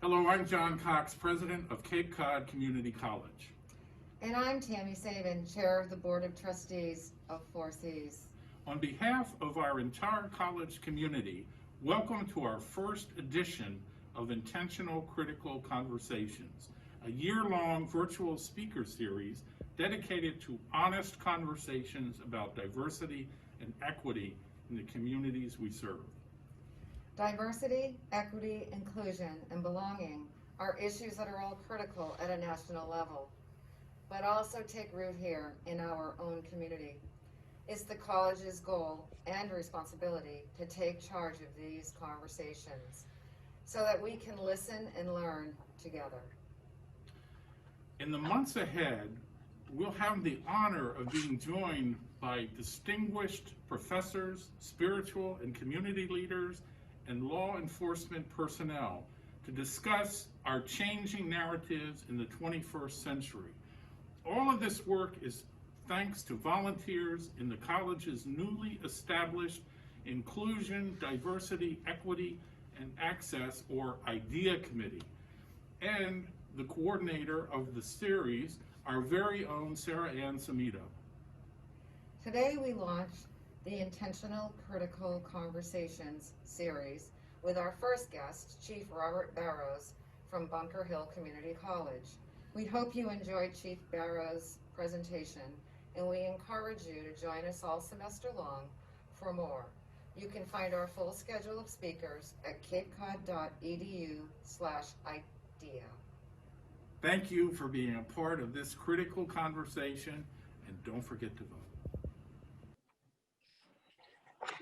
Hello, I'm John Cox, President of Cape Cod Community College. And I'm Tammy Sabin, Chair of the Board of Trustees of Four Cs. On behalf of our entire college community, welcome to our first edition of Intentional Critical Conversations, a year-long virtual speaker series dedicated to honest conversations about diversity and equity in the communities we serve. Diversity, equity, inclusion, and belonging are issues that are all critical at a national level, but also take root here in our own community. It's the college's goal and responsibility to take charge of these conversations so that we can listen and learn together. In the months ahead, we'll have the honor of being joined by distinguished professors, spiritual and community leaders, and law enforcement personnel to discuss our changing narratives in the 21st century. All of this work is thanks to volunteers in the college's newly established Inclusion, Diversity, Equity, and Access, or IDEA Committee, and the coordinator of the series, our very own Sarah Ann Samito. Today we launch the Intentional Critical Conversations series with our first guest, Chief Robert Barrows from Bunker Hill Community College. We hope you enjoyed Chief Barrows' presentation, and we encourage you to join us all semester long for more. You can find our full schedule of speakers at capecod.edu/idea. Thank you for being a part of this critical conversation, and don't forget to vote.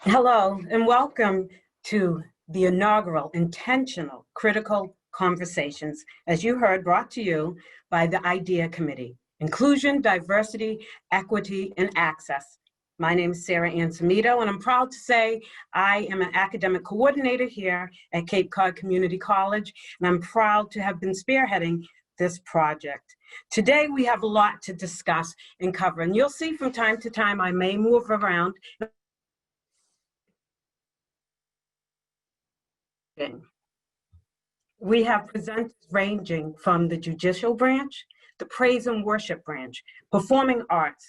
Hello, and welcome to the inaugural Intentional Critical Conversations, as you heard, brought to you by the IDEA Committee, Inclusion, Diversity, Equity, and Access. My name is Sarah Ann Samito, and I'm proud to say I am an academic coordinator here at Cape Cod Community College, and I'm proud to have been spearheading this project. Today, we have a lot to discuss and cover, and you'll see from time to time I may move around. We have presenters ranging from the judicial branch, the praise and worship branch, performing arts,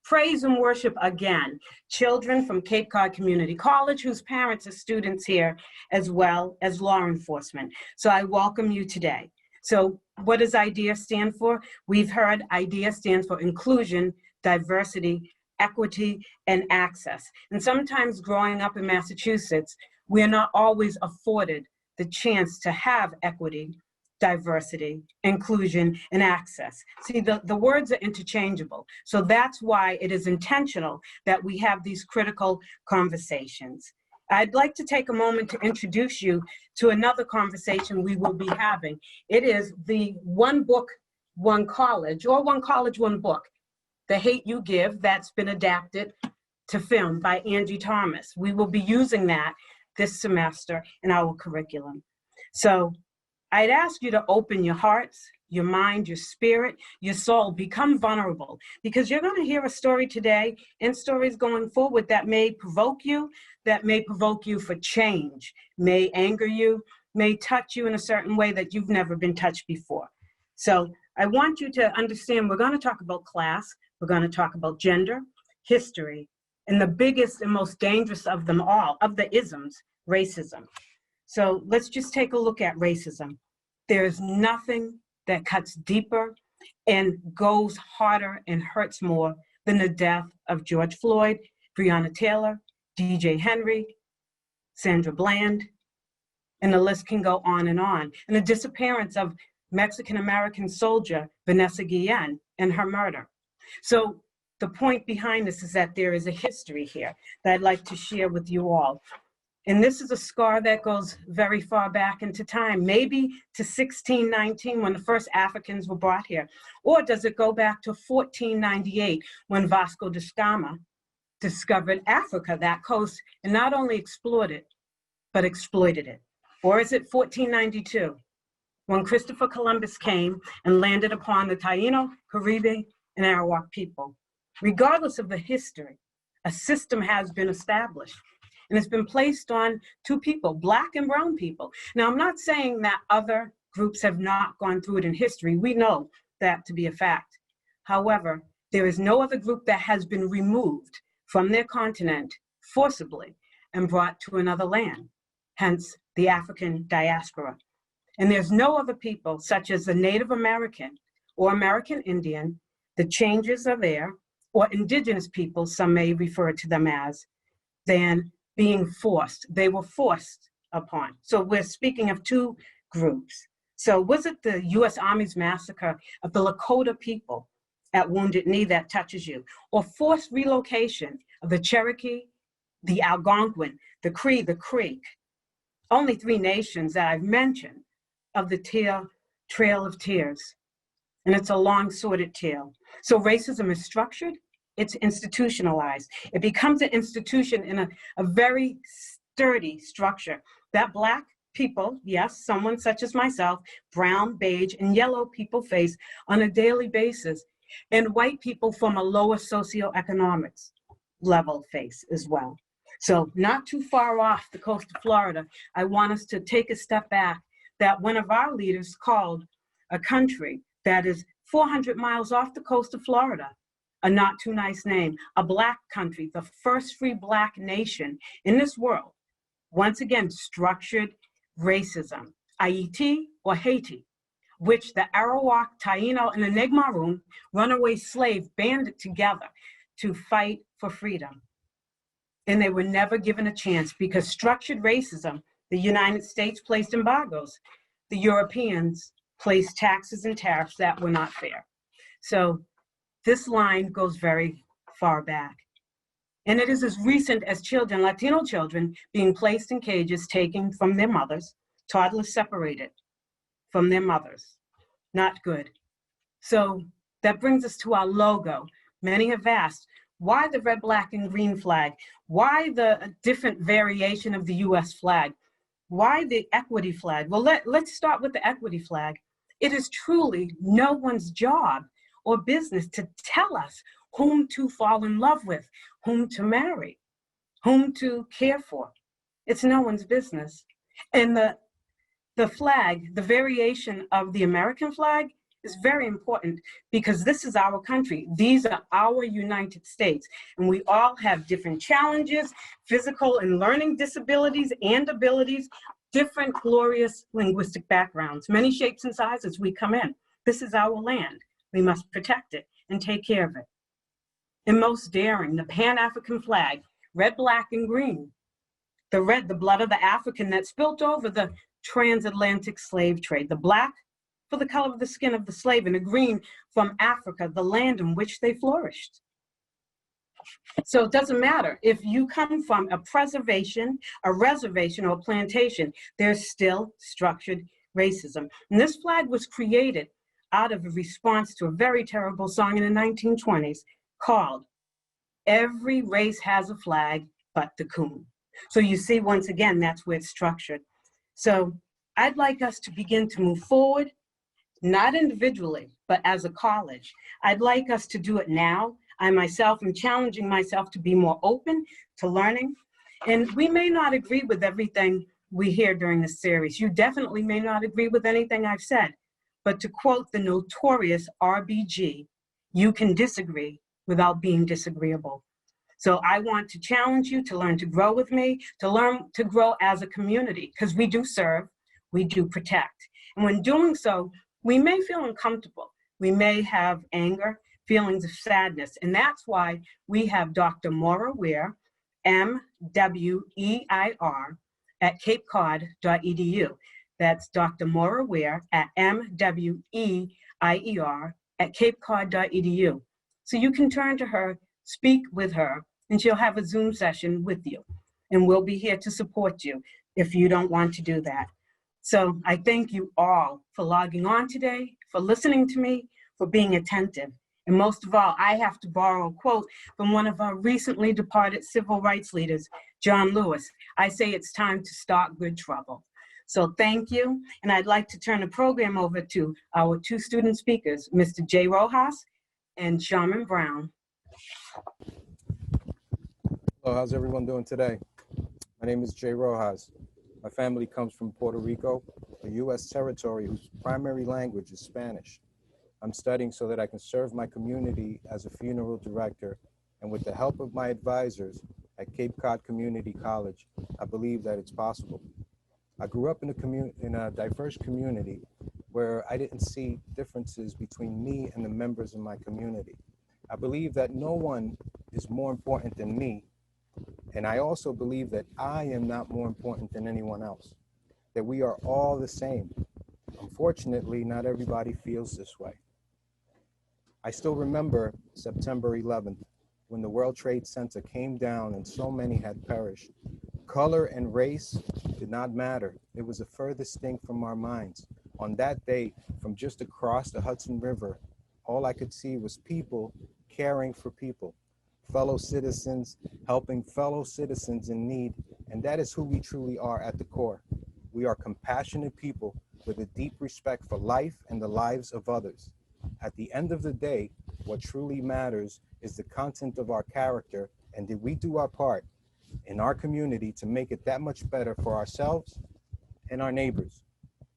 praise and worship again, children from Cape Cod Community College whose parents are students here, as well as law enforcement. So I welcome you today. So what does IDEA stand for? We've heard IDEA stands for Inclusion, Diversity, Equity, and Access. And sometimes growing up in Massachusetts, we are not always afforded the chance to have equity, diversity, inclusion, and access. See, the words are interchangeable. So that's why it is intentional that we have these critical conversations. I'd like to take a moment to introduce you to another conversation we will be having. It is the One Book, One College, or One College, One Book, The Hate U Give, that's been adapted to film by Angie Thomas. We will be using that this semester in our curriculum. So I'd ask you to open your hearts, your mind, your spirit, your soul, become vulnerable, because you're going to hear a story today and stories going forward that may provoke you for change, may anger you, may touch you in a certain way that you've never been touched before. So I want you to understand we're going to talk about class, we're going to talk about gender, history, and the biggest and most dangerous of them all, of the isms, racism. So let's just take a look at racism. There's nothing that cuts deeper and goes harder and hurts more than the death of George Floyd, Breonna Taylor, DJ Henry, Sandra Bland, and the list can go on, and the disappearance of Mexican-American soldier Vanessa Guillen and her murder. So the point behind this is that there is a history here that I'd like to share with you all. And this is a scar that goes very far back into time, maybe to 1619 when the first Africans were brought here. Or does it go back to 1498 when Vasco da Gama discovered Africa, that coast, and not only explored it, but exploited it? Or is it 1492 when Christopher Columbus came and landed upon the Taino, Caribe, and Arawak people? Regardless of the history, a system has been established, and it's been placed on two people, Black and brown people. Now, I'm not saying that other groups have not gone through it in history. We know that to be a fact. However, there is no other group that has been removed from their continent forcibly and brought to another land, hence the African diaspora. And there's no other people, such as the Native American or American Indian, the changes are there, or indigenous people, some may refer to them as, than being forced. They were forced upon. So we're speaking of two groups. So was it the US Army's massacre of the Lakota people at Wounded Knee that touches you? Or forced relocation of the Cherokee, the Algonquin, the Cree, the Creek? Only 3 nations that I've mentioned of the Trail of Tears. And it's a long sordid tale. So racism is structured, it's institutionalized. It becomes an institution in a very sturdy structure that Black people, yes, someone such as myself, brown, beige, and yellow people face on a daily basis, and white people from a lower socioeconomics level face as well. So not too far off the coast of Florida, I want us to take a step back that one of our leaders called a country that is 400 miles off the coast of Florida a not too nice name, a Black country, the first free Black nation in this world. Once again, structured racism, Haiti or Haiti, which the Arawak, Taino, and the Nigmaroon runaway slave banded together to fight for freedom. And they were never given a chance because structured racism, the United States placed embargoes, the Europeans placed taxes and tariffs that were not fair. So this line goes very far back. And it is as recent as children, Latino children, being placed in cages taken from their mothers, toddlers separated from their mothers. Not good. So that brings us to our logo. Many have asked, why the red, black, and green flag? Why the different variation of the US flag? Why the equity flag? Well, let's start with the equity flag. It is truly no one's job or business to tell us whom to fall in love with, whom to marry, whom to care for. It's no one's business. And the flag, the variation of the American flag is very important because this is our country. These are our United States. And we all have different challenges, physical and learning disabilities and abilities, different glorious linguistic backgrounds, many shapes and sizes we come in. This is our land. We must protect it and take care of it. And most daring, the Pan-African flag, red, black, and green. The red, the blood of the African that spilt over the transatlantic slave trade. The black for the color of the skin of the slave, and the green from Africa, the land in which they flourished. So it doesn't matter if you come from a preservation, a reservation, or a plantation, there's still structured racism. And this flag was created out of a response to a very terrible song in the 1920s called "Every Race Has a Flag But the Coon." So you see, once again, that's where it's structured. So I'd like us to begin to move forward, not individually, but as a college. I'd like us to do it now. I myself am challenging myself to be more open to learning. And we may not agree with everything we hear during this series. You definitely may not agree with anything I've said. But to quote the notorious RBG, you can disagree without being disagreeable. So I want to challenge you to learn to grow with me, to learn to grow as a community, because we do serve, we do protect. And when doing so, we may feel uncomfortable. We may have anger, feelings of sadness. And that's why we have Dr. Maura Weir, MWEIR, at capecod.edu. That's Dr. Maura Weir at MWEIR at capecod.edu. So you can turn to her, speak with her, and she'll have a Zoom session with you. And we'll be here to support you if you don't want to do that. So I thank you all for logging on today, for listening to me, for being attentive. And most of all, I have to borrow a quote from one of our recently departed civil rights leaders, John Lewis. I say it's time to start good trouble. So thank you. And I'd like to turn the program over to our 2 student speakers, Mr. J. Rojas and Sharon Brown. Hello, how's everyone doing today? My name is Jay Rojas. My family comes from Puerto Rico. a U.S. territory whose primary language is Spanish. I'm studying so that I can serve my community as a funeral director, and with the help of my advisors at Cape Cod Community College, I believe that it's possible. I grew up in a diverse community where I didn't see differences between me and the members of my community. I believe that no one is more important than me, and I also believe that I am not more important than anyone else, that we are all the same. Unfortunately, not everybody feels this way. I still remember September 11th, when the World Trade Center came down and so many had perished. Color and race did not matter. It was the furthest thing from our minds. On that day, from just across the Hudson River, all I could see was people caring for people, fellow citizens helping fellow citizens in need, and that is who we truly are at the core. We are compassionate people with a deep respect for life and the lives of others. At the end of the day, what truly matters is the content of our character, and did we do our part in our community to make it that much better for ourselves and our neighbors.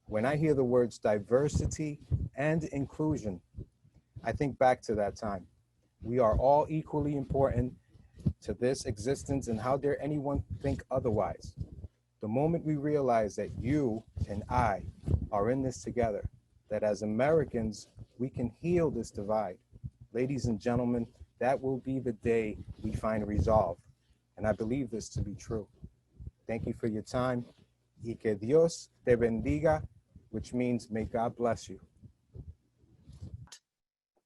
When I hear the words diversity and inclusion, I think back to that time. We are all equally important to this existence, and how dare anyone think otherwise? The moment we realize that you and I are in this together, that as Americans, we can heal this divide. Ladies and gentlemen, that will be the day we find resolve. And I believe this to be true. Thank you for your time. Y que Dios te bendiga, which means may God bless you.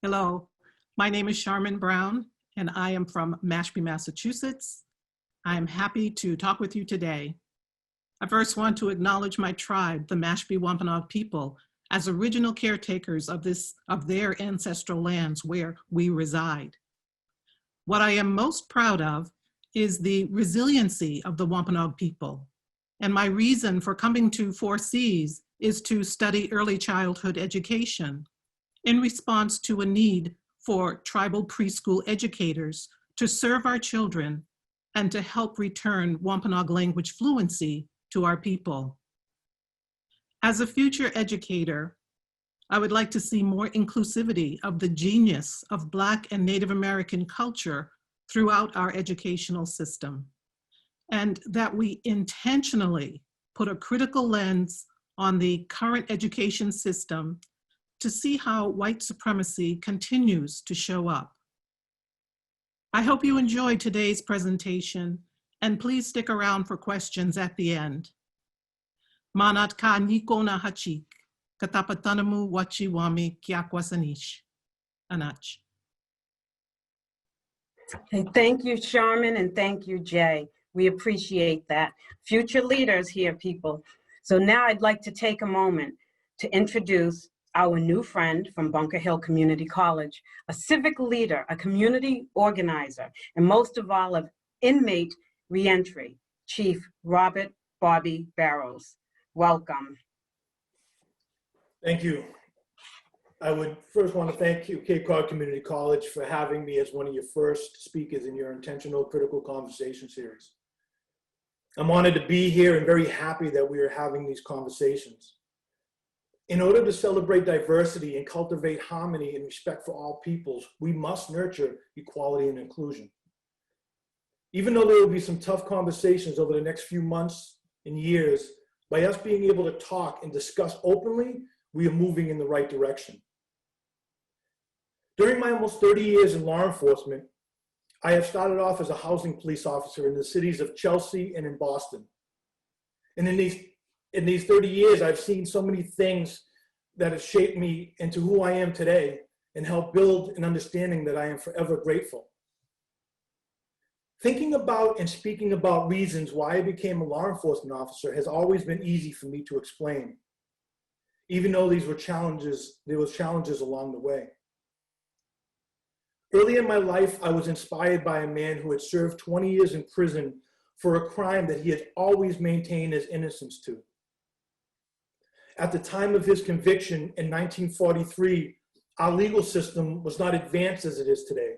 Hello, my name is Sharon Brown, and I am from Mashpee, Massachusetts. I am happy to talk with you today. I first want to acknowledge my tribe, the Mashpee Wampanoag people, as original caretakers of their ancestral lands where we reside. What I am most proud of is the resiliency of the Wampanoag people. And my reason for coming to 4Cs is to study early childhood education in response to a need for tribal preschool educators to serve our children and to help return Wampanoag language fluency to our people. As a future educator, I would like to see more inclusivity of the genius of Black and Native American culture throughout our educational system, and that we intentionally put a critical lens on the current education system to see how white supremacy continues to show up. I hope you enjoyed today's presentation, and please stick around for questions at the end. Manat ka niko na hachik, katapatanamu wachiwami kiakwasanish. Anach. And thank you, Sharman, and thank you, Jay. We appreciate that. Future leaders here, people. So now I'd like to take a moment to introduce our new friend from Bunker Hill Community College, a civic leader, a community organizer, and most of all, of inmate reentry, Chief Robert Bobby Barrows. Welcome. Thank you. I would first want to thank you, Cape Cod Community College, for having me as one of your first speakers in your Intentional Critical Conversation series. I'm honored to be here and very happy that we are having these conversations. In order to celebrate diversity and cultivate harmony and respect for all peoples, we must nurture equality and inclusion. Even though there will be some tough conversations over the next few months and years, by us being able to talk and discuss openly, we are moving in the right direction. During my almost 30 years in law enforcement, I have started off as a housing police officer in the cities of Chelsea and in Boston. And in these 30 years, I've seen so many things that have shaped me into who I am today and helped build an understanding that I am forever grateful. Thinking about and speaking about reasons why I became a law enforcement officer has always been easy for me to explain, even though there was challenges along the way. Early in my life, I was inspired by a man who had served 20 years in prison for a crime that he had always maintained his innocence to. At the time of his conviction in 1943, our legal system was not advanced as it is today.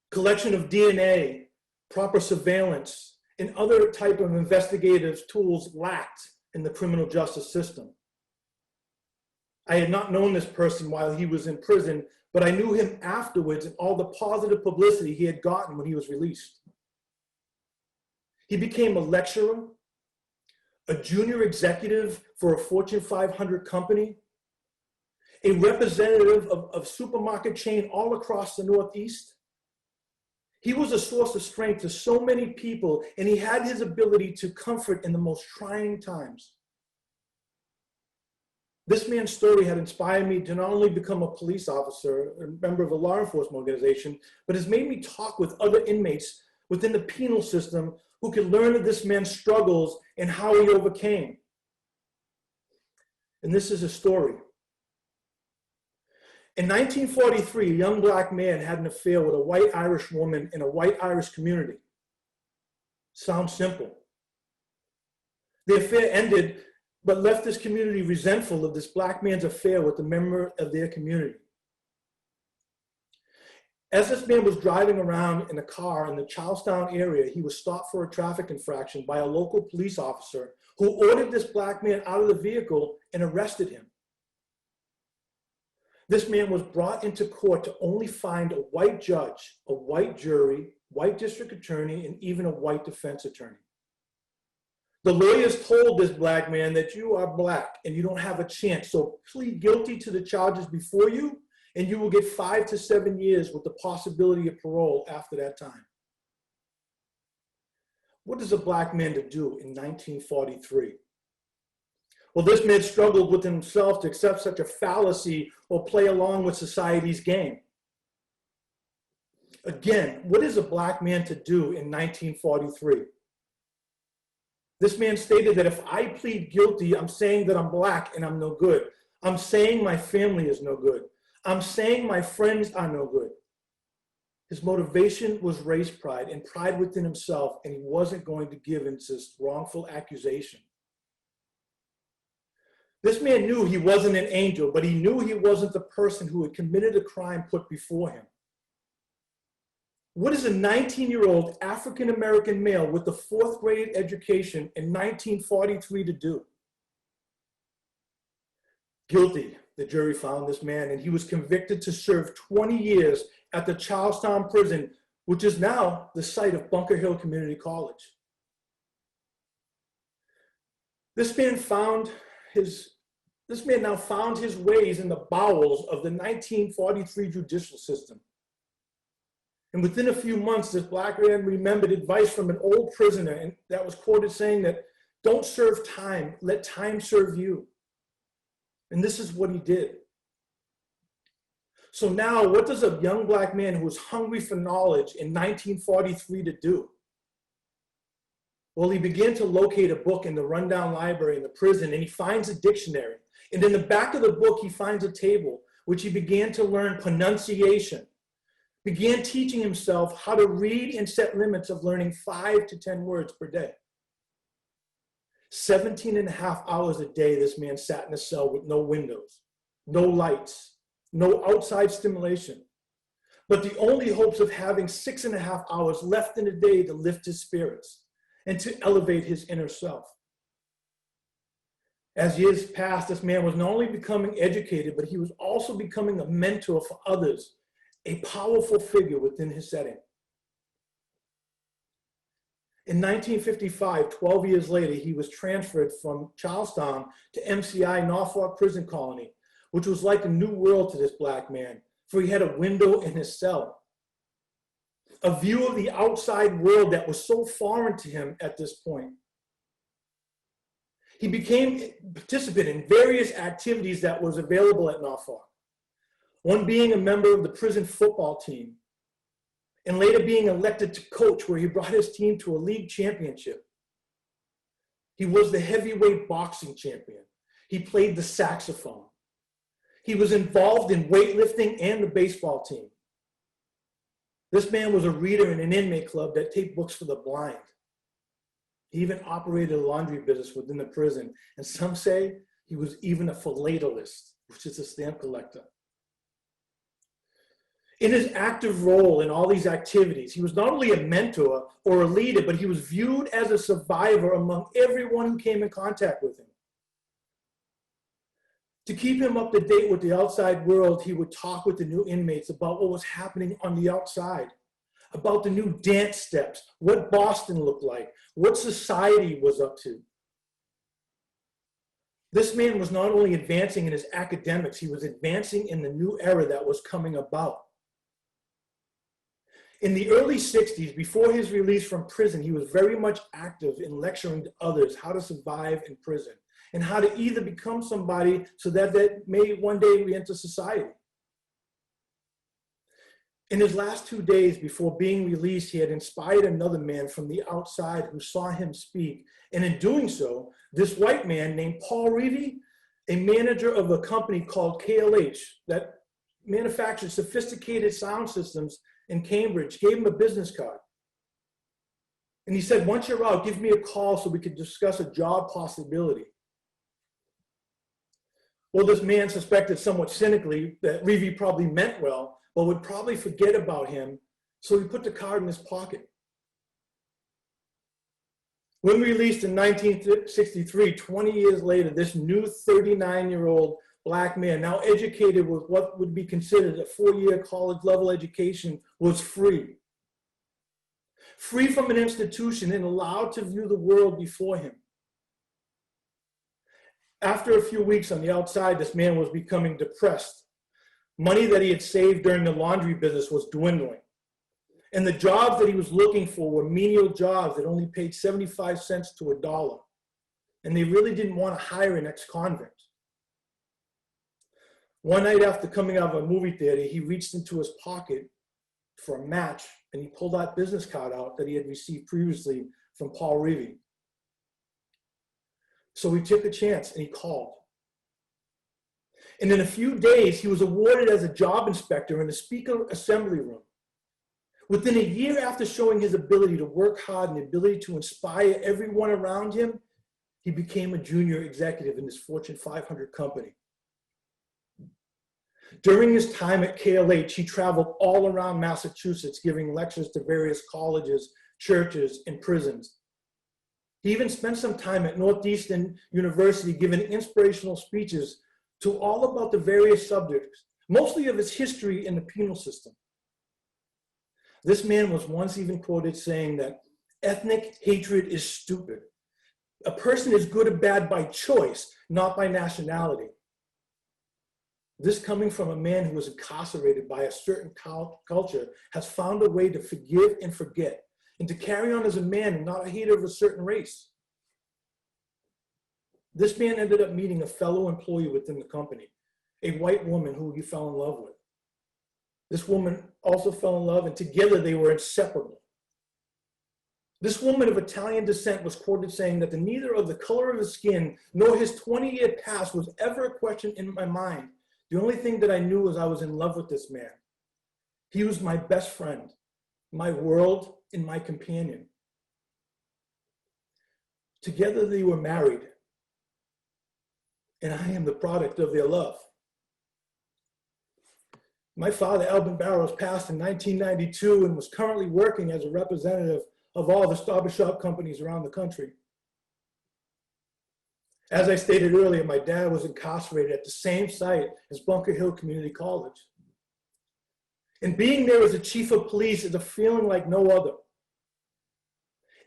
Collection of DNA, proper surveillance, and other type of investigative tools lacked in the criminal justice system. I had not known this person while he was in prison, but I knew him afterwards and all the positive publicity he had gotten when he was released. He became a lecturer, a junior executive for a Fortune 500 company, a representative of supermarket chain all across the Northeast. He was a source of strength to so many people, and he had his ability to comfort in the most trying times. This man's story had inspired me to not only become a police officer, a member of a law enforcement organization, but has made me talk with other inmates within the penal system who could learn of this man's struggles and how he overcame. And this is a story. In 1943, a young black man had an affair with a white Irish woman in a white Irish community. Sounds simple. The affair ended, but left this community resentful of this black man's affair with a member of their community. As this man was driving around in a car in the Charlestown area, he was stopped for a traffic infraction by a local police officer who ordered this black man out of the vehicle and arrested him. This man was brought into court to only find a white judge, a white jury, white district attorney, and even a white defense attorney. The lawyers told this black man that you are black and you don't have a chance, so plead guilty to the charges before you and you will get 5 to 7 years with the possibility of parole after that time. What is a black man to do in 1943? Well, this man struggled with himself to accept such a fallacy or play along with society's game. Again, what is a black man to do in 1943? This man stated that if I plead guilty, I'm saying that I'm black and I'm no good. I'm saying my family is no good. I'm saying my friends are no good. His motivation was race pride and pride within himself, and he wasn't going to give into this wrongful accusation. This man knew he wasn't an angel, but he knew he wasn't the person who had committed a crime put before him. What is a 19-year-old African-American male with a 4th grade education in 1943 to do? Guilty, the jury found this man, and he was convicted to serve 20 years at the Charlestown prison, which is now the site of Bunker Hill Community College. This man now found his ways in the bowels of the 1943 judicial system. And within a few months, this black man remembered advice from an old prisoner and that was quoted saying that, don't serve time, let time serve you. And this is what he did. So now, what does a young black man who was hungry for knowledge in 1943 to do? Well, he began to locate a book in the rundown library in the prison, and he finds a dictionary. And in the back of the book, he finds a table, which he began to learn pronunciation, began teaching himself how to read and set limits of learning 5 to 10 words per day. 17 and a half hours a day, this man sat in a cell with no windows, no lights, no outside stimulation, but the only hopes of having 6.5 hours left in a day to lift his spirits and to elevate his inner self. As years passed, this man was not only becoming educated, but he was also becoming a mentor for others, a powerful figure within his setting. In 1955, 12 years later, he was transferred from Charlestown to MCI Norfolk Prison Colony, which was like a new world to this black man, for he had a window in his cell, a view of the outside world that was so foreign to him at this point. He became a participant in various activities that was available at Norfolk, one being a member of the prison football team, and later being elected to coach, where he brought his team to a league championship. He was the heavyweight boxing champion. He played the saxophone. He was involved in weightlifting and the baseball team. This man was a reader in an inmate club that taped books for the blind. He even operated a laundry business within the prison, and some say he was even a philatelist, which is a stamp collector. In his active role in all these activities, he was not only a mentor or a leader, but he was viewed as a survivor among everyone who came in contact with him. To keep him up to date with the outside world, he would talk with the new inmates about what was happening on the outside, about the new dance steps, what Boston looked like, what society was up to. This man was not only advancing in his academics, he was advancing in the new era that was coming about. In the early 60s, before his release from prison, he was very much active in lecturing to others how to survive in prison and how to either become somebody so that they may one day re-enter society. In his last 2 days before being released, he had inspired another man from the outside who saw him speak. And in doing so, this white man named Paul Reevy, a manager of a company called KLH that manufactured sophisticated sound systems in Cambridge, gave him a business card. And he said, once you're out, give me a call so we could discuss a job possibility. Well, this man suspected somewhat cynically that Reevy probably meant well, but would probably forget about him, so he put the card in his pocket. When released in 1963, 20 years later, this new 39-year-old Black man, now educated with what would be considered a 4-year college-level education, was free. Free from an institution and allowed to view the world before him. After a few weeks on the outside, this man was becoming depressed. Money that he had saved during the laundry business was dwindling. And the jobs that he was looking for were menial jobs that only paid 75 cents to $1. And they really didn't want to hire an ex-convict. One night after coming out of a movie theater, he reached into his pocket for a match and he pulled that business card out that he had received previously from Paul Reevy. So he took a chance and he called. And in a few days, he was awarded as a job inspector in the speaker assembly room. Within a year after showing his ability to work hard and the ability to inspire everyone around him, he became a junior executive in this Fortune 500 company. During his time at KLH, he traveled all around Massachusetts, giving lectures to various colleges, churches, and prisons. He even spent some time at Northeastern University giving inspirational speeches to all about the various subjects, mostly of his history in the penal system. This man was once even quoted saying that ethnic hatred is stupid. A person is good or bad by choice, not by nationality. This, coming from a man who was incarcerated by a certain culture, has found a way to forgive and forget, and to carry on as a man and not a hater of a certain race. This man ended up meeting a fellow employee within the company, a white woman who he fell in love with. This woman also fell in love, and together they were inseparable. This woman of Italian descent was quoted saying that neither of the color of his skin nor his 20-year past was ever a question in my mind. The only thing that I knew was I was in love with this man. He was my best friend, my world, and my companion. Together they were married, and I am the product of their love. My father, Alvin Barrows, passed in 1992 and was currently working as a representative of all the Stop and Shop companies around the country. As I stated earlier, my dad was incarcerated at the same site as Bunker Hill Community College. And being there as a chief of police is a feeling like no other.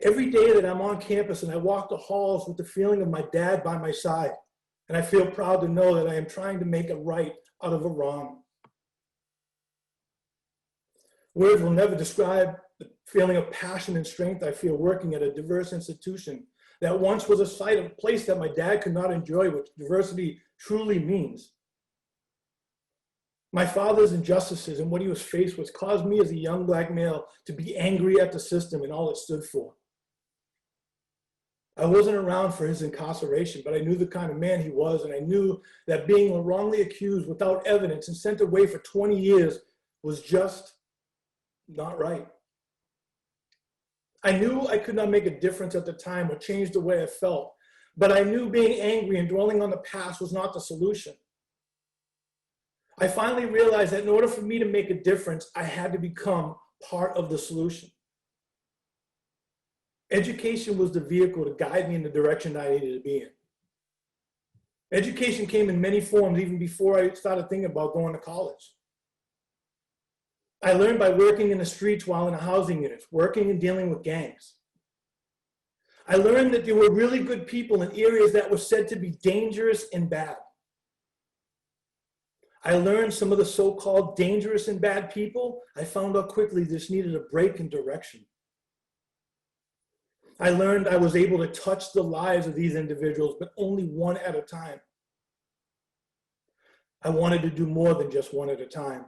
Every day that I'm on campus and I walk the halls with the feeling of my dad by my side, and I feel proud to know that I am trying to make a right out of a wrong. Words will never describe the feeling of passion and strength I feel working at a diverse institution that once was a place that my dad could not enjoy, what diversity truly means. My father's injustices and what he was faced with caused me as a young Black male to be angry at the system and all it stood for. I wasn't around for his incarceration, but I knew the kind of man he was, and I knew that being wrongly accused without evidence and sent away for 20 years was just not right. I knew I could not make a difference at the time or change the way I felt, but I knew being angry and dwelling on the past was not the solution. I finally realized that in order for me to make a difference, I had to become part of the solution. Education was the vehicle to guide me in the direction I needed to be in. Education came in many forms even before I started thinking about going to college. I learned by working in the streets while in the housing units, working and dealing with gangs. I learned that there were really good people in areas that were said to be dangerous and bad. I learned some of the so-called dangerous and bad people, I found out quickly this needed a break in direction. I learned I was able to touch the lives of these individuals, but only one at a time. I wanted to do more than just one at a time.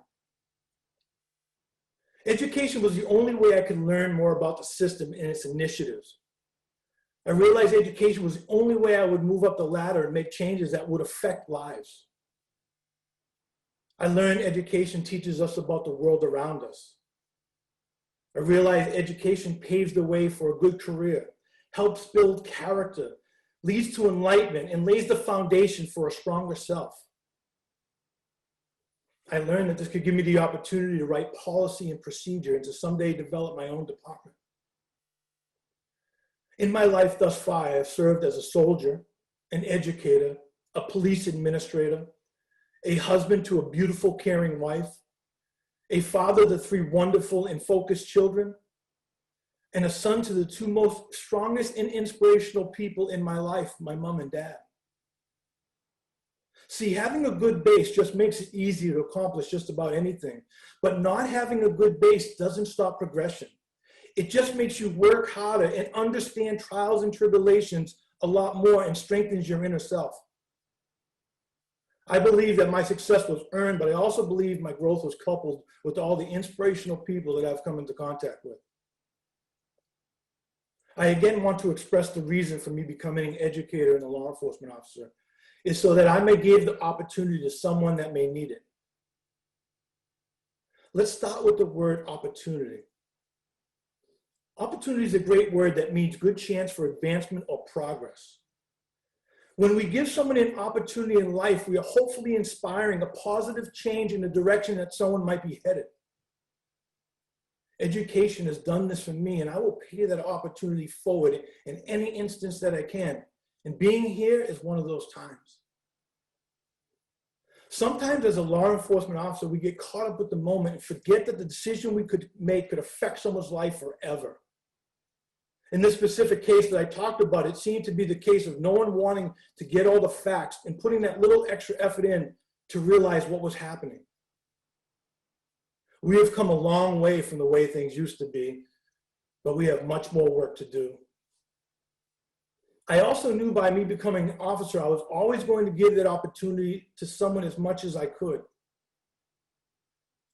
Education was the only way I could learn more about the system and its initiatives. I realized education was the only way I would move up the ladder and make changes that would affect lives. I learned education teaches us about the world around us. I realized education paves the way for a good career, helps build character, leads to enlightenment, and lays the foundation for a stronger self. I learned that this could give me the opportunity to write policy and procedure and to someday develop my own department. In my life thus far, I have served as a soldier, an educator, a police administrator, a husband to a beautiful, caring wife, a father to 3 wonderful and focused children, and a son to the 2 most strongest and inspirational people in my life, my mom and dad. See, having a good base just makes it easier to accomplish just about anything, but not having a good base doesn't stop progression. It just makes you work harder and understand trials and tribulations a lot more and strengthens your inner self. I believe that my success was earned, but I also believe my growth was coupled with all the inspirational people that I've come into contact with. I again want to express the reason for me becoming an educator and a law enforcement officer is so that I may give the opportunity to someone that may need it. Let's start with the word opportunity. Opportunity is a great word that means good chance for advancement or progress. When we give someone an opportunity in life, we are hopefully inspiring a positive change in the direction that someone might be headed. Education has done this for me, and I will pay that opportunity forward in any instance that I can. And being here is one of those times. Sometimes as a law enforcement officer, we get caught up with the moment and forget that the decision we could make could affect someone's life forever. In this specific case that I talked about, it seemed to be the case of no one wanting to get all the facts and putting that little extra effort in to realize what was happening. We have come a long way from the way things used to be, but we have much more work to do. I also knew by me becoming an officer, I was always going to give that opportunity to someone as much as I could.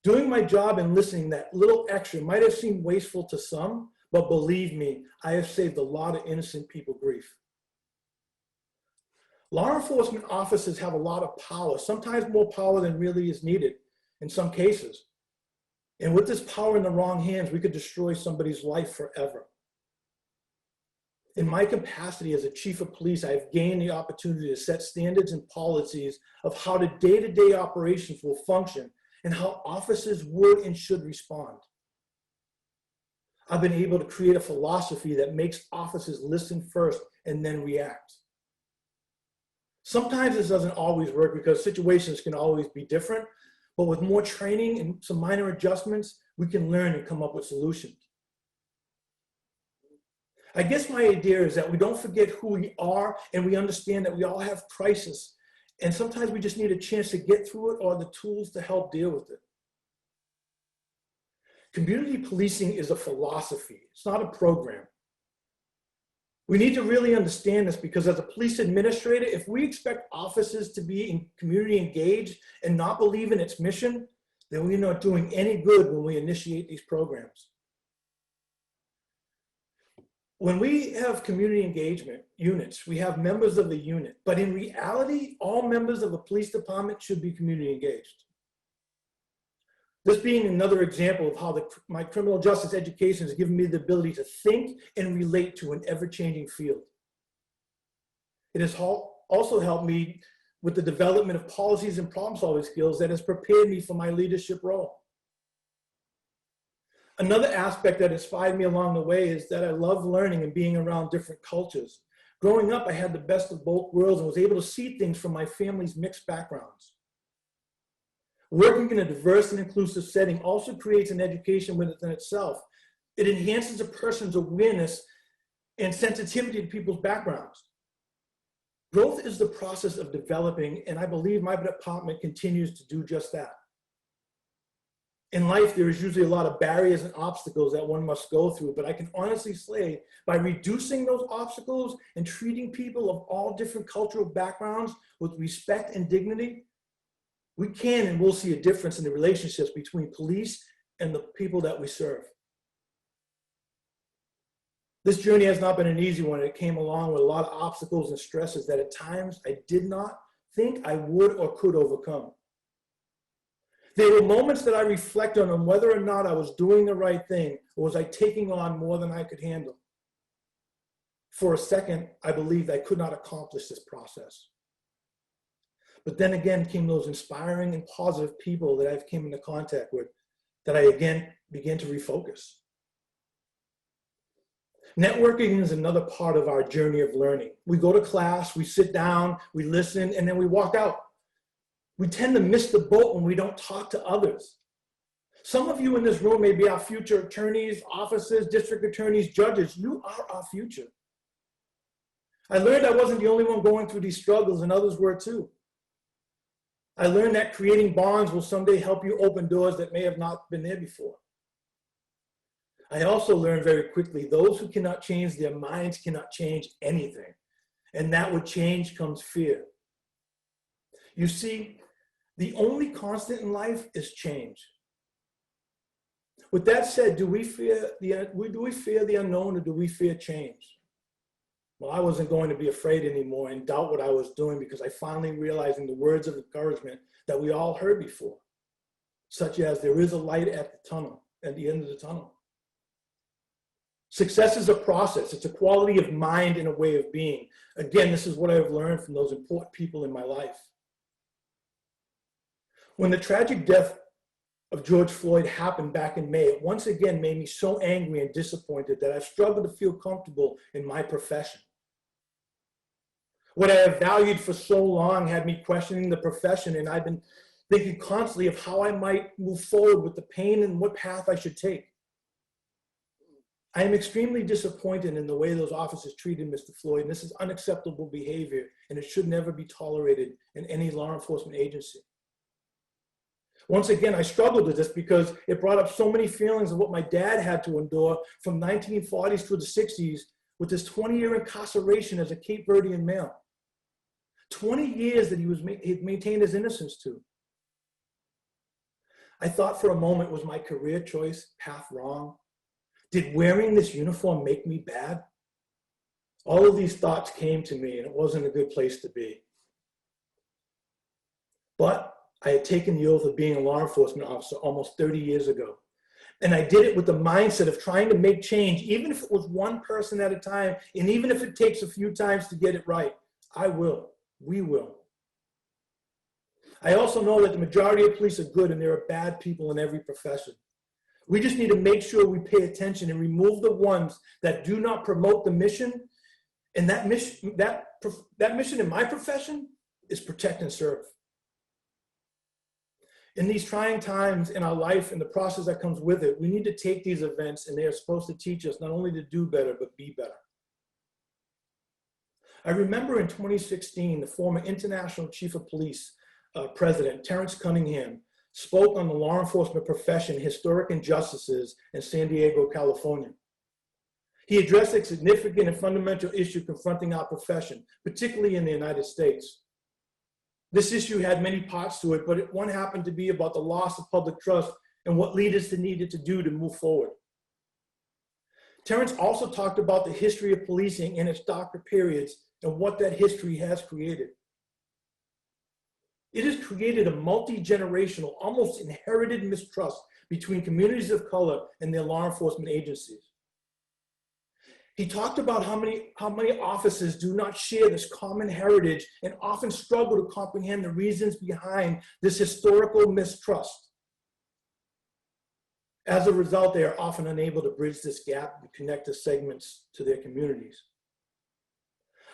Doing my job and listening, that little extra might have seemed wasteful to some, but believe me, I have saved a lot of innocent people grief. Law enforcement officers have a lot of power, sometimes more power than really is needed in some cases. And with this power in the wrong hands, we could destroy somebody's life forever. In my capacity as a chief of police, I have gained the opportunity to set standards and policies of how the day-to-day operations will function and how officers would and should respond. I've been able to create a philosophy that makes officers listen first and then react. Sometimes this doesn't always work because situations can always be different, but with more training and some minor adjustments, we can learn and come up with solutions. I guess my idea is that we don't forget who we are and we understand that we all have crisis, and sometimes we just need a chance to get through it or the tools to help deal with it. Community policing is a philosophy. It's not a program. We need to really understand this because as a police administrator, if we expect officers to be community engaged and not believe in its mission, then we're not doing any good when we initiate these programs. When we have community engagement units, we have members of the unit, but in reality, all members of a police department should be community engaged. This being another example of how my criminal justice education has given me the ability to think and relate to an ever-changing field. It has also helped me with the development of policies and problem-solving skills that has prepared me for my leadership role. Another aspect that inspired me along the way is that I love learning and being around different cultures. Growing up, I had the best of both worlds and was able to see things from my family's mixed backgrounds. Working in a diverse and inclusive setting also creates an education within itself. It enhances a person's awareness and sensitivity to people's backgrounds. Growth is the process of developing, and I believe my department continues to do just that. In life, there is usually a lot of barriers and obstacles that one must go through, but I can honestly say by reducing those obstacles and treating people of all different cultural backgrounds with respect and dignity, we can and will see a difference in the relationships between police and the people that we serve. This journey has not been an easy one. It came along with a lot of obstacles and stresses that at times I did not think I would or could overcome. There were moments that I reflected on whether or not I was doing the right thing, or was I taking on more than I could handle. For a second, I believed I could not accomplish this process. But then again came those inspiring and positive people that I've came into contact with that I again began to refocus. Networking is another part of our journey of learning. We go to class, we sit down, we listen, and then we walk out. We tend to miss the boat when we don't talk to others. Some of you in this room may be our future attorneys, officers, district attorneys, judges. You are our future. I learned I wasn't the only one going through these struggles, and others were too. I learned that creating bonds will someday help you open doors that may have not been there before. I also learned very quickly, those who cannot change their minds cannot change anything. And that with change comes fear. You see, the only constant in life is change. With that said, do we fear the unknown, or do we fear change? Well, I wasn't going to be afraid anymore and doubt what I was doing, because I finally realized in the words of encouragement that we all heard before, such as there is a light at the end of the tunnel. Success is a process. It's a quality of mind and a way of being. Again, this is what I've learned from those important people in my life. When the tragic death of George Floyd happened back in May, it once again made me so angry and disappointed that I've struggled to feel comfortable in my profession. What I have valued for so long had me questioning the profession, and I've been thinking constantly of how I might move forward with the pain and what path I should take. I am extremely disappointed in the way those officers treated Mr. Floyd, and this is unacceptable behavior, and it should never be tolerated in any law enforcement agency. Once again, I struggled with this because it brought up so many feelings of what my dad had to endure from 1940s through the 60s with his 20-year incarceration as a Cape Verdean male. 20 years that he maintained his innocence to. I thought for a moment, was my career choice path wrong? Did wearing this uniform make me bad? All of these thoughts came to me, and it wasn't a good place to be. But I had taken the oath of being a law enforcement officer almost 30 years ago. And I did it with the mindset of trying to make change, even if it was one person at a time, and even if it takes a few times to get it right. I will. We will. I also know that the majority of police are good, and there are bad people in every profession. We just need to make sure we pay attention and remove the ones that do not promote the mission. And that mission in my profession is protect and serve. In these trying times in our life and the process that comes with it, we need to take these events, and they are supposed to teach us not only to do better, but be better. I remember in 2016, the former International Chief of Police President, Terrence Cunningham, spoke on the law enforcement profession, historic injustices in San Diego, California. He addressed a significant and fundamental issue confronting our profession, particularly in the United States. This issue had many parts to it, but one happened to be about the loss of public trust and what leaders needed to do to move forward. Terrence also talked about the history of policing in its darker periods and what that history has created. It has created a multi-generational, almost inherited mistrust between communities of color and their law enforcement agencies. He talked about how many officers do not share this common heritage and often struggle to comprehend the reasons behind this historical mistrust. As a result, they are often unable to bridge this gap and connect the segments to their communities.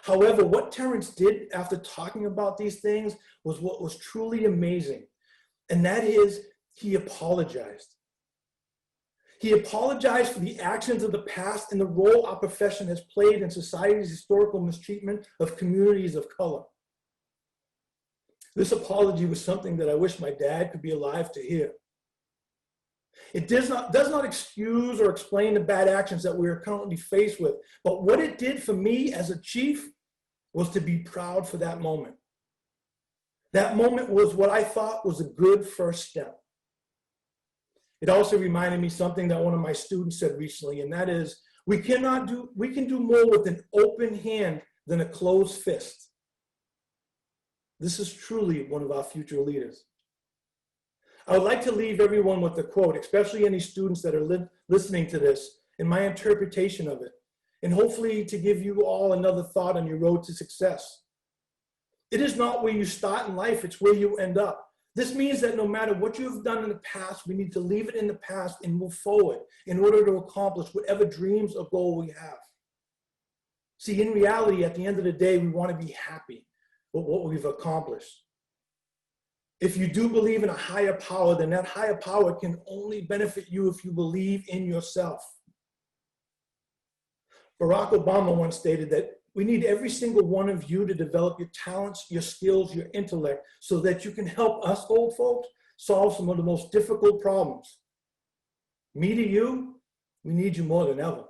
However, what Terrence did after talking about these things was what was truly amazing, and that is he apologized. He apologized for the actions of the past and the role our profession has played in society's historical mistreatment of communities of color. This apology was something that I wish my dad could be alive to hear. It does not excuse or explain the bad actions that we are currently faced with, but what it did for me as a chief was to be proud for that moment. That moment was what I thought was a good first step. It also reminded me something that one of my students said recently, and that is, we can do more with an open hand than a closed fist. This is truly one of our future leaders. I would like to leave everyone with a quote, especially any students that are listening to this, and my interpretation of it, and hopefully to give you all another thought on your road to success. It is not where you start in life, it's where you end up. This means that no matter what you have done in the past, we need to leave it in the past and move forward in order to accomplish whatever dreams or goal we have. See, in reality, at the end of the day, we want to be happy with what we've accomplished. If you do believe in a higher power, then that higher power can only benefit you if you believe in yourself. Barack Obama once stated that we need every single one of you to develop your talents, your skills, your intellect, so that you can help us old folks solve some of the most difficult problems. Me to you, we need you more than ever.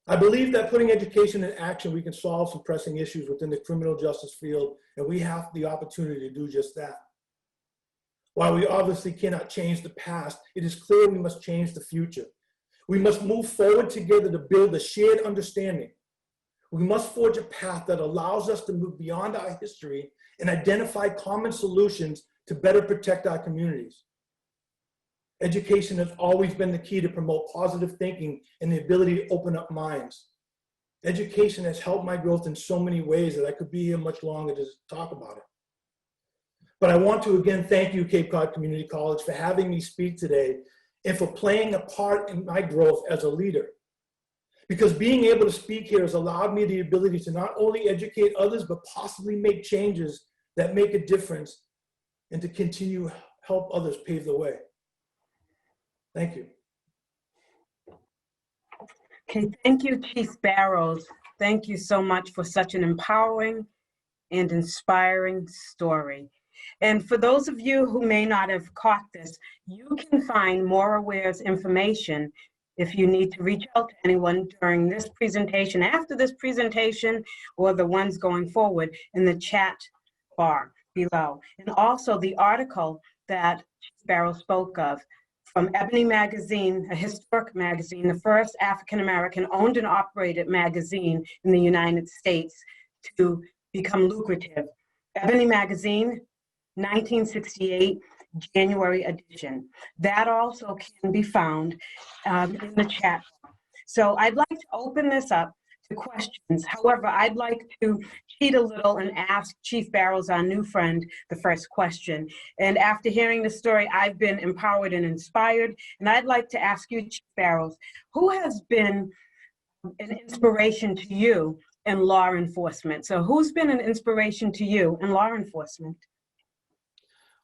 I believe that putting education in action, we can solve some pressing issues within the criminal justice field, and we have the opportunity to do just that. While we obviously cannot change the past, it is clear we must change the future. We must move forward together to build a shared understanding. We must forge a path that allows us to move beyond our history and identify common solutions to better protect our communities. Education has always been the key to promote positive thinking and the ability to open up minds. Education has helped my growth in so many ways that I could be here much longer to talk about it. But I want to again thank you, Cape Cod Community College, for having me speak today and for playing a part in my growth as a leader. Because being able to speak here has allowed me the ability to not only educate others, but possibly make changes that make a difference and to continue to help others pave the way. Thank you. Okay, thank you, Chief Barrows. Thank you so much for such an empowering and inspiring story. And for those of you who may not have caught this, you can find More Aware's information if you need to reach out to anyone during this presentation, after this presentation, or the ones going forward in the chat bar below. And also the article that Chief Barrows spoke of from Ebony Magazine, a historic magazine, the first African-American owned and operated magazine in the United States to become lucrative. Ebony Magazine, 1968, January edition. That also can be found in the chat. So I'd like to open this up to questions. However, I'd like to cheat a little and ask Chief Barrows, our new friend, the first question. And after hearing the story, I've been empowered and inspired. And I'd like to ask you, Chief Barrows, who has been an inspiration to you in law enforcement? So who's been an inspiration to you in law enforcement?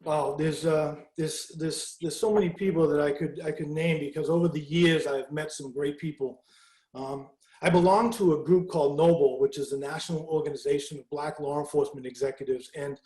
Wow, there's so many people that I could name, because over the years I've met some great people. I belong to a group called NOBLE, which is the National Organization of Black Law Enforcement Executives, and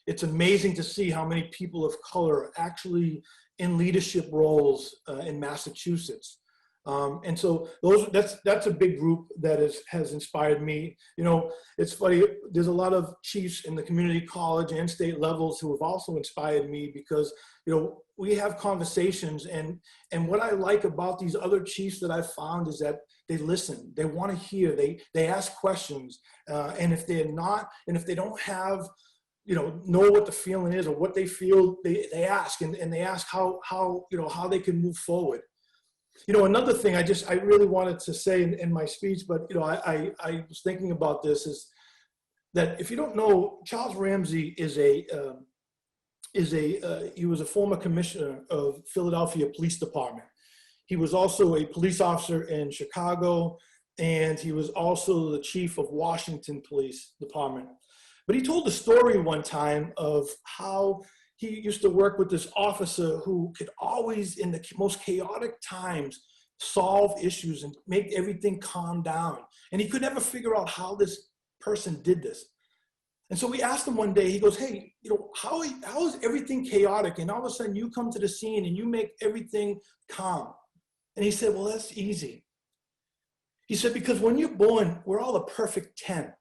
it's amazing to see how many people of color are actually in leadership roles in Massachusetts. And so that's a big group that has inspired me. You know, it's funny, there's a lot of chiefs in the community college and state levels who have also inspired me, because, you know, we have conversations, and what I like about these other chiefs that I've found is that they listen, they want to hear, they ask questions, and if they don't have, you know what the feeling is or what they feel, they ask, and they ask how they can move forward. Another thing I really wanted to say in my speech, but I was thinking about this, is that if you don't know, Charles Ramsey he was a former commissioner of Philadelphia Police Department. He was also a police officer in Chicago, and he was also the chief of Washington Police Department. But he told a story one time of how he used to work with this officer who could always, in the most chaotic times, solve issues and make everything calm down. And he could never figure out how this person did this. And so we asked him one day, he goes, hey, how is everything chaotic? And all of a sudden you come to the scene and you make everything calm. And he said, well, that's easy. He said, because when you're born, we're all a perfect 10.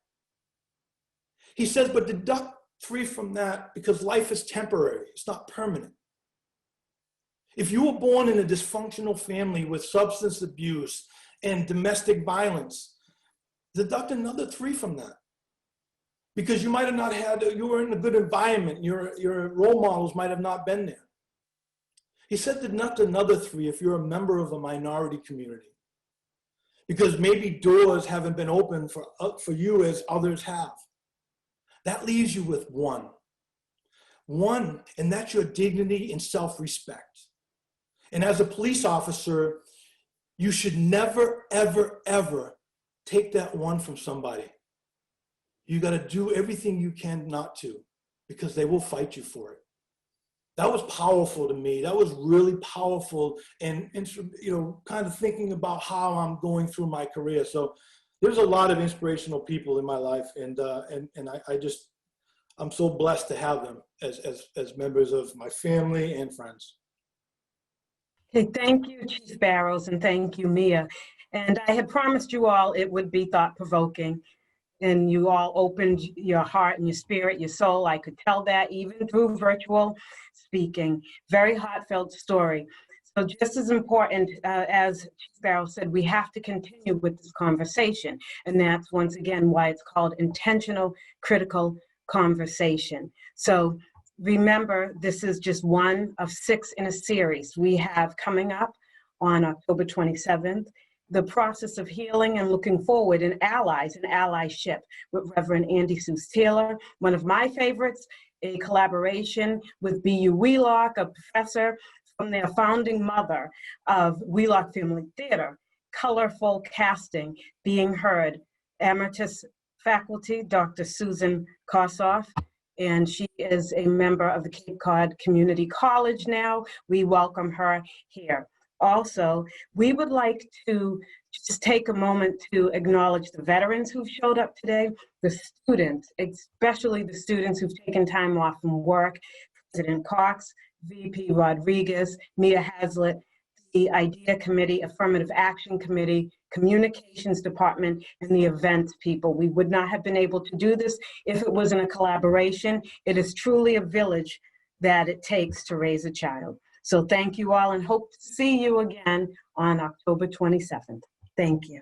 He says, but deduct 3 from that, because life is temporary. It's not permanent. If you were born in a dysfunctional family with substance abuse and domestic violence, deduct another 3 from that. Because you might have not you were in a good environment. Your role models might have not been there. He said deduct another 3 if you're a member of a minority community. Because maybe doors haven't been opened for you as others have. That leaves you with 1. 1, and that's your dignity and self-respect. And as a police officer, you should never, ever, ever take that 1 from somebody. You got to do everything you can not to, because they will fight you for it. That was powerful to me. That was really powerful, and kind of thinking about how I'm going through my career. So there's a lot of inspirational people in my life, and I'm so blessed to have them as members of my family and friends. Okay, thank you, Chief Barrows, and thank you, Mia. And I had promised you all it would be thought-provoking, and you all opened your heart and your spirit, your soul. I could tell that even through virtual speaking. Very heartfelt story. So just as important, as Chief Barrows said, we have to continue with this conversation. And that's, once again, why it's called intentional critical conversation. So remember, this is just one of 6 in a series we have coming up on October 27th. The process of healing and looking forward, and allies and allyship with Reverend Andy Seuss Taylor. One of my favorites, a collaboration with B.U. Wheelock, a professor from their founding mother of Wheelock Family Theater. Colorful casting being heard. Emeritus faculty, Dr. Susan Kossoff, and she is a member of the Cape Cod Community College now. We welcome her here. Also, we would like to just take a moment to acknowledge the veterans who've showed up today, the students, especially the students who've taken time off from work, President Cox, VP Rodriguez, Mia Hazlitt, the IDEA Committee, Affirmative Action Committee, Communications Department, and the events people. We would not have been able to do this if it wasn't a collaboration. It is truly a village that it takes to raise a child. So thank you all, and hope to see you again on October 27th. Thank you.